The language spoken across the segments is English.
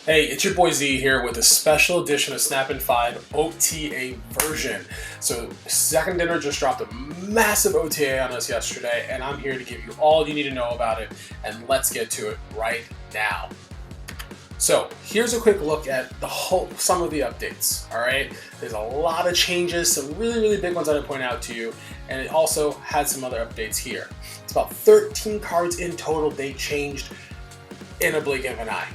Hey, it's your boy Z here with a special edition of Snap and Five OTA version. So, Second Dinner just dropped a massive OTA on us yesterday, and I'm here to give you all you need to know about it, and let's get to it right now. So, here's a quick look at some of the updates, all right? There's a lot of changes, some really big ones that I point out to you, and it also had some other updates here. It's about 13 cards in total they changed in a blink of an eye.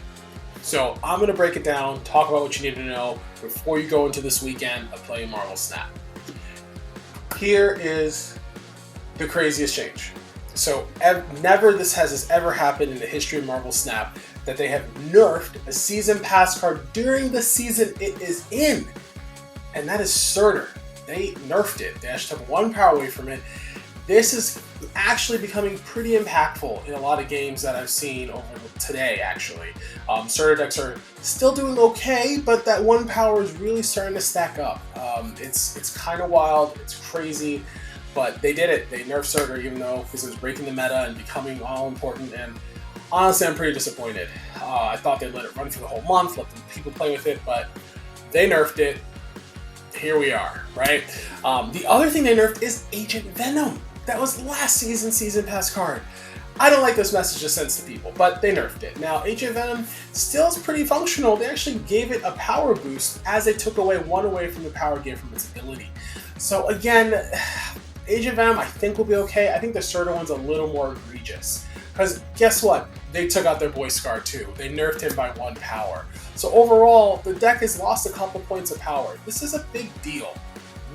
So I'm going to break it down, talk about what you need to know before you go into this weekend of playing Marvel Snap. Here is the craziest change. So never has this ever happened in the history of Marvel Snap that they have nerfed a season pass card during the season it is in. And that is Surtur. They nerfed it. They actually took one power away from it. This is actually becoming pretty impactful in a lot of games that I've seen over today, actually. Surtur decks are still doing okay, but that one power is really starting to stack up. It's kind of wild, it's crazy, but they did it. They nerfed Surtur even though this was breaking the meta and becoming all important, and honestly, I'm pretty disappointed. I thought they'd let it run for the whole month, let the people play with it, but they nerfed it. Here we are, right? The other thing they nerfed is Agent Venom. That was last season's season pass card. I don't like this message it sends to people, but they nerfed it. Now, Agent Venom still is pretty functional. They actually gave it a power boost as they took one away from the power it gave from its ability. So again, Agent Venom I think will be okay. I think the Surtur one's a little more egregious. Because guess what? They took out their boy Scar too. They nerfed him by one power. So overall, the deck has lost a couple points of power. This is a big deal.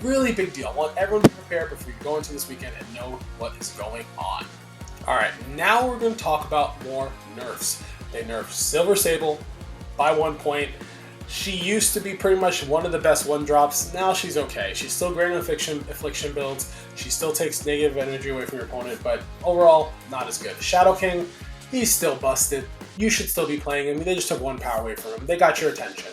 Really big deal. I want everyone to be prepared before you go into this weekend and know what is going on. Alright, now we're going to talk about more nerfs. They nerfed Silver Sable by 1 point. She used to be pretty much one of the best one drops. Now she's okay. She's still great in affliction builds. She still takes negative energy away from your opponent, but overall, not as good. Shadow King, he's still busted. You should still be playing him. They just took one power away from him. They got your attention.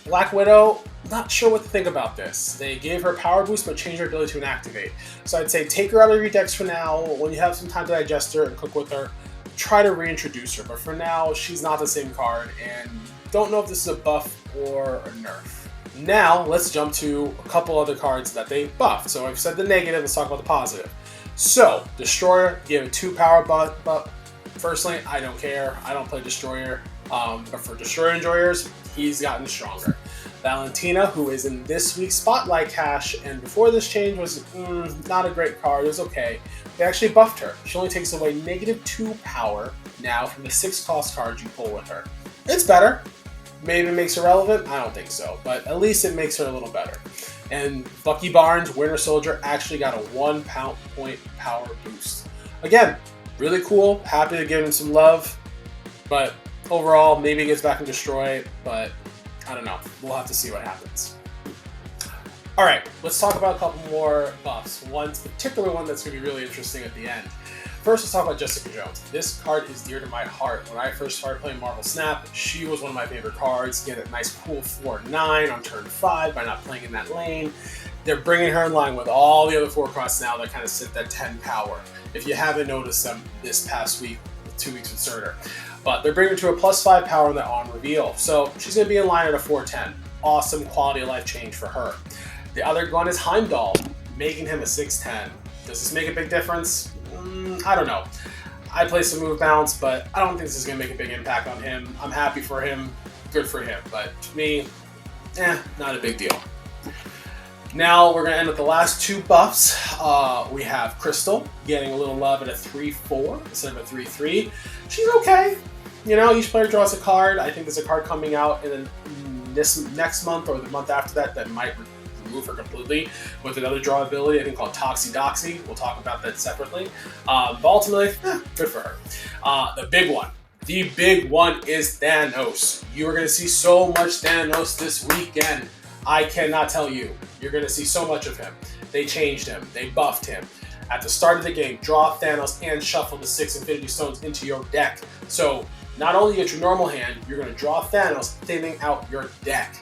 Black Widow, not sure what to think about this. They gave her power boost but changed her ability to inactivate. So I'd say take her out of your decks for now. When you have some time to digest her and cook with her, try to reintroduce her. But for now, she's not the same card, and don't know if this is a buff or a nerf. Now, let's jump to a couple other cards that they buffed. So I've said the negative, let's talk about the positive. So, Destroyer, give it 2 power buff. Personally, I don't care. I don't play Destroyer. But for Destroyer enjoyers, he's gotten stronger. Valentina, who is in this week's Spotlight cache, and before this change was not a great card, it was okay. They actually buffed her. She only takes away -2 power now from the 6 cost cards you pull with her. It's better. Maybe it makes her relevant? I don't think so, but at least it makes her a little better. And Bucky Barnes, Winter Soldier, actually got a 1 point power boost. Again, really cool. Happy to give him some love, but overall, maybe it gets back and destroy, but I don't know. We'll have to see what happens. Alright, let's talk about a couple more buffs. One particular one that's going to be really interesting at the end. First, let's talk about Jessica Jones. This card is dear to my heart. When I first started playing Marvel Snap, she was one of my favorite cards. Get a nice cool 4/9 on turn 5 by not playing in that lane. They're bringing her in line with all the other 4 costs now that kind of sit that 10 power. If you haven't noticed them this past week, 2 weeks with Surtur. But they're bringing her to a +5 power on that on reveal. So she's going to be in line at a 4/10. Awesome quality of life change for her. The other one is Heimdall, making him a 6/10. Does this make a big difference? I don't know. I play some move bounce, but I don't think this is going to make a big impact on him. I'm happy for him. Good for him. But to me, not a big deal. Now we're going to end with the last 2 buffs. We have Crystal getting a little love at a 3/4 instead of a 3/3. She's okay. You know, each player draws a card. I think there's a card coming out in this next month or the month after that might remove her completely with another draw ability, I think called Toxie Doxie. We'll talk about that separately. But ultimately, good for her. The big one is Thanos. You are going to see so much Thanos this weekend. I cannot tell you. You're going to see so much of him. They changed him. They buffed him. At the start of the game, draw Thanos and shuffle the 6 Infinity Stones into your deck. So not only get your normal hand, you're going to draw Thanos, thinning out your deck.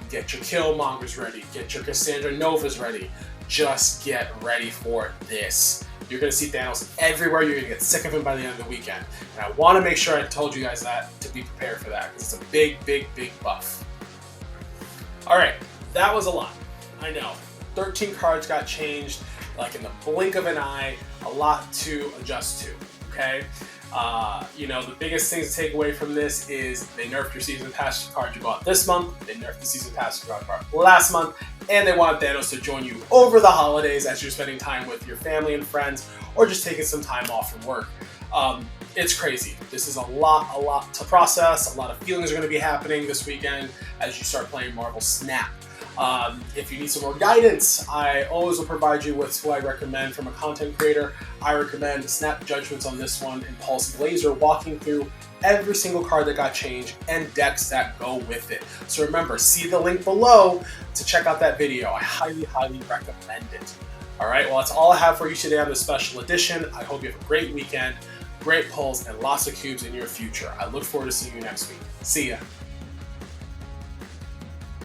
Get your Killmongers ready. Get your Cassandra Novas ready. Just get ready for this. You're going to see Thanos everywhere. You're going to get sick of him by the end of the weekend. And I want to make sure I told you guys that to be prepared for that, because it's a big, big, big buff. All right, that was a lot. I know. 13 cards got changed like in the blink of an eye. A lot to adjust to, okay? The biggest thing to take away from this is they nerfed your season pass card you bought this month, they nerfed the season pass card you bought last month, and they want Thanos to join you over the holidays as you're spending time with your family and friends, or just taking some time off from work. It's crazy. This is a lot to process. A lot of feelings are going to be happening this weekend as you start playing Marvel Snap. If you need some more guidance, I always will provide you with who I recommend from a content creator. I recommend Snap Judgements on this one and Pulse Blazer, walking through every single card that got changed and decks that go with it. So remember, see the link below to check out that video. I highly recommend it. All right, well, that's all I have for you today on this special edition. I hope you have a great weekend, great pulls, and lots of cubes in your future. I look forward to seeing you next week. See ya.